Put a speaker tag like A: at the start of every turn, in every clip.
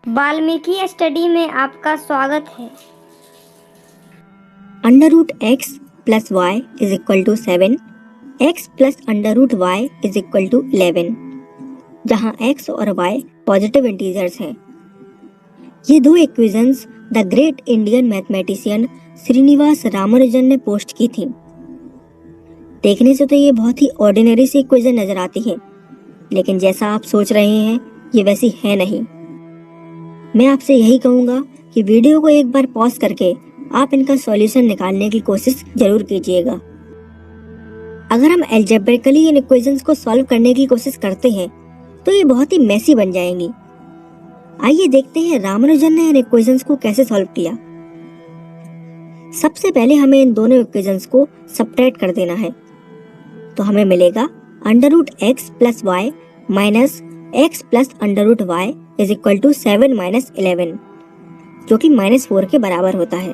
A: Valmiki study में आपका स्वागत है।
B: Under root X plus Y is equal to 7, X plus under root Y is equal to 11, जहाँ x और वाई पॉजिटिव इंटीजर्स हैं। ये दो equations the great Indian mathematician Shrinivas Ramanujan ने पोस्ट की थी। देखने से तो ये बहुत ही ऑर्डिनरी सी इक्वेशन नजर आती है, लेकिन जैसा आप सोच रहे हैं ये वैसी है नहीं। मैं आपसे यही कहूँगा कि वीडियो को एक बार पॉज करके आप इनका सॉल्यूशन निकालने की कोशिश जरूर कीजिएगा। अगर हम अलजेब्रिकली इन इक्वेशंस को सॉल्व करने की कोशिश करते हैं तो ये बहुत ही मेसी बन जाएंगी। आइए देखते हैं रामानुजन ने इन इक्वेशंस को कैसे सॉल्व किया। सबसे पहले हमें इन दोनों इक्वेशंस को सब्ट्रैक्ट कर देना है, तो हमें मिलेगा under root X plus Y minus X plus under root Y is equal to 7 minus 11, जो कि -4 के बराबर होता है।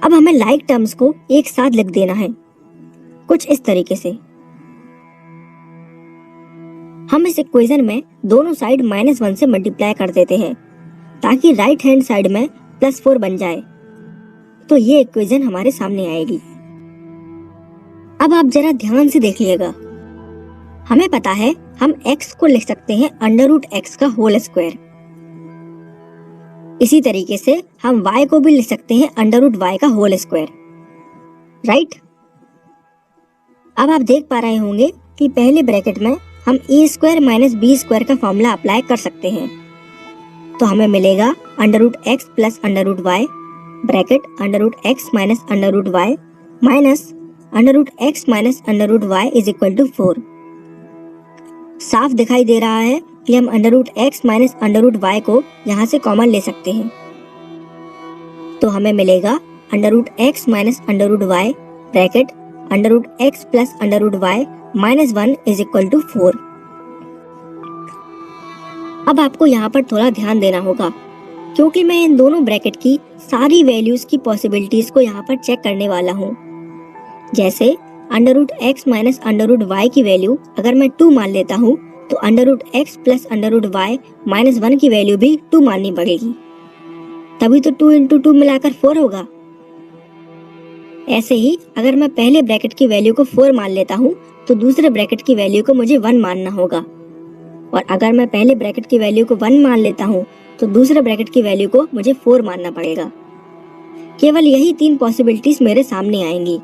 B: अब हमें लाइक टर्म्स को एक साथ लिख देना है, कुछ इस तरीके से। हम इस इक्वेशन में दोनों साइड -1 से मल्टीप्लाई कर देते हैं ताकि राइट हैंड साइड में +4 बन जाए, तो ये इक्वेशन हमारे सामने आएगी। अब आप जरा ध्यान से देखिएगा, हमें पता है हम x को लिख सकते हैं अंडर रूट एक्स का होल स्क्वायर। इसी तरीके से हम y को भी लिख सकते हैं अंडर रूट वाई का होल स्क्वायर, राइट। अब आप देख पा रहे होंगे कि पहले ब्रैकेट में हम a square minus B square का फॉर्मूला अप्लाई कर सकते हैं, तो हमें मिलेगा under root X plus under root Y bracket under root X minus under root Y minus under root X minus under root Y is equal to 4। साफ दिखाई दे रहा है कि हम under root X minus under root Y को यहाँ से कॉमन ले सकते हैं, तो हमें मिलेगा under root X minus under root Y bracket under root X plus under root Y minus 1 is equal to 4। अब आपको यहाँ पर थोड़ा ध्यान देना होगा, क्योंकि मैं इन दोनों ब्रैकेट की सारी वैल्यूज की पॉसिबिलिटीज को यहाँ पर चेक करने वाला हूँ। जैसे under root X minus under root Y की वैल्यू अगर मैं 2 मान लेता हूँ, तो under root X plus under root Y minus 1 की वैल्यू भी 2 माननी पड़ेगी, तभी तो 2 इंटू 2 मिलाकर 4 होगा। ऐसे ही अगर मैं पहले ब्रैकेट की वैल्यू को 4 मान लेता हूँ, तो दूसरे ब्रैकेट की वैल्यू को मुझे 1 मानना होगा, और अगर मैं पहले ब्रैकेट की वैल्यू को 1 मान लेता हूँ, तो दूसरे ब्रैकेट की वैल्यू को मुझे 4 मानना पड़ेगा। केवल यही 3 पॉसिबिलिटीज मेरे सामने आएंगी।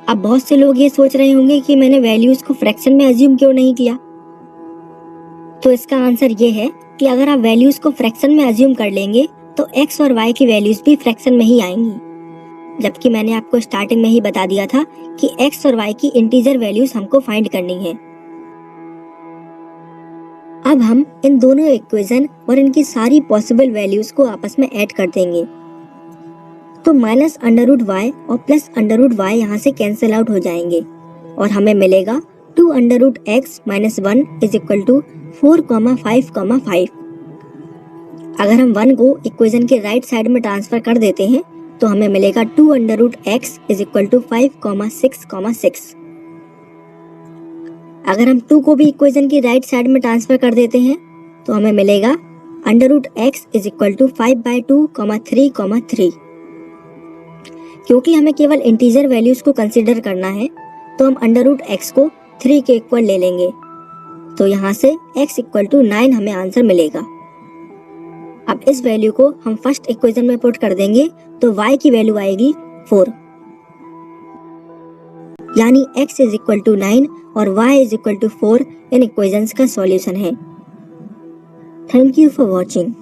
B: अब बहुत से लोग ये सोच रहे होंगे कि मैंने वैल्यूज को फ्रैक्शन में अज्यूम क्यों नहीं किया, तो इसका आंसर ये है कि अगर आप वैल्यूज को फ्रैक्शन में अज्यूम कर लेंगे तो x और y की वैल्यूज भी फ्रैक्शन में ही आएंगी, जबकि मैंने आपको स्टार्टिंग में ही बता दिया था कि x और y की इंटीजर वैल्यूज हमको फाइंड करनी है। अब हम इन दोनों इक्वेशन और इनकी सारी पॉसिबल वैल्यूज को आपस में ऐड कर देंगे, तो माइनस अंडर रूट वाई और प्लस अंडर रूट वाई यहाँ से कैंसिल आउट हो जाएंगे, और हमें मिलेगा 2 under root X minus 1 is equal to 4,5,5। अगर हम 1 को इक्वेशन के राइट साइड में ट्रांसफर कर देते हैं, तो हमें मिलेगा 2 under root X is equal to 5,6,6। अगर हम 2 को भी इक्वेशन की राइट साइड में ट्रांसफर कर देते हैं, तो हमें मिलेगा under root X is equal to 5/2,3,3। क्योंकि हमें केवल इंटीजर वैल्यूज को कंसीडर करना है, तो हम अंडर रूट एक्स को 3 के इक्वल ले लेंगे, तो यहाँ से x इक्वल टू 9 हमें आंसर मिलेगा। अब इस वैल्यू को हम फर्स्ट इक्वेशन में पुट कर देंगे, तो y की वैल्यू आएगी 4, यानी x इज इक्वल टू 9 और y इज इक्वल टू 4 इन इक्वेशंस का सॉल्यूशन है। Thank you for watching.